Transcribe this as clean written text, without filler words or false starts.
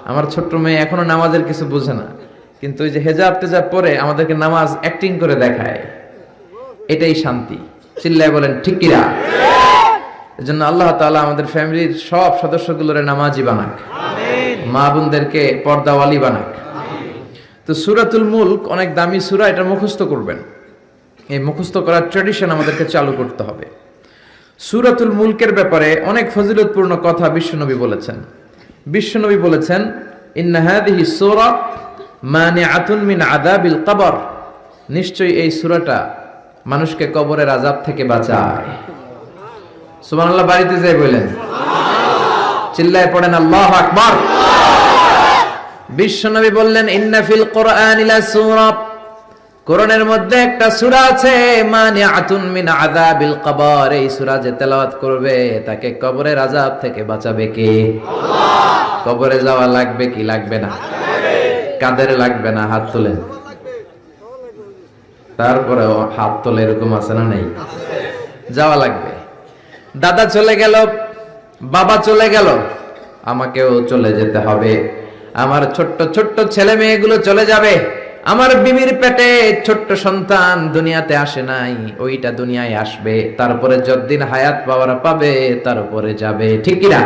আমার ছোট্ট মেয়ে এখনো নামাজের কিছু বোঝে না, কিন্তু ওই যে হেজাব টেজাব পরে আমাদেরকে নামাজ অ্যাক্টিং করে দেখায়, এটাই শান্তি। চিল্লায় বলেন ঠিক কিনা? এজন্য আল্লাহ তাআলা আমাদের ফ্যামিলির সব সদস্যগুলোরে নামাজি বানাক, মা বোনদেরকে পর্দাওয়ালি বানাক। তো সূরাতুল মুলক অনেক দামি সূরা, এটা মুখস্থ করবেন। এই মুখস্থ করার ট্র্যাডিশন আমাদেরকে চালু করতে হবে। সূরাতুল মুলকের ব্যাপারে অনেক ফজিলতপূর্ণ কথা বিশ্বনবী বলেছেন। বিশ্বনবী বলেছেন, ইন্না হাযিহি সূরা মানিআতুন মিন আযাবিল কবর, নিশ্চয়ই এই সূরাটা মানুষকে কবরের আযাব থেকে বাঁচায়। সুবহানাল্লাহ, বাড়িতে যাই বলেন, চিল্লায় পড়েন আল্লাহু আকবার। বিশ্বনবী বললেন, ইন্না ফিল কুরআনি লাসূরা, কোরআনের মধ্যে একটা সূরা আছে মানিআতুন মিন আযাবিল কবর, এই সূরা যে তেলাওয়াত করবে তাকে কবরের আযাব থেকে বাঁচাবে কে? আল্লাহ। কবরে যাওয়া লাগবে কি লাগবে না? কাদের লাগবে না? হাত তোলেন। তারপরে হাত তোলে, এরকম আছে না নেই? যাওয়া লাগবে। দাদা চলে গেল, বাবা চলে গেল, আমাকেও চলে যেতে হবে। আমার ছোট্ট ছোট্ট ছেলে মেয়েগুলো চলে যাবে। আমার বিবির পেটে ছোট্ট সন্তান দুনিয়াতে আসে নাই, ওইটা দুনিয়ায় আসবে। তারপরে যতদিন হায়াত পাওয়ার পাবে তারপরে যাবে। ঠিক কিনা?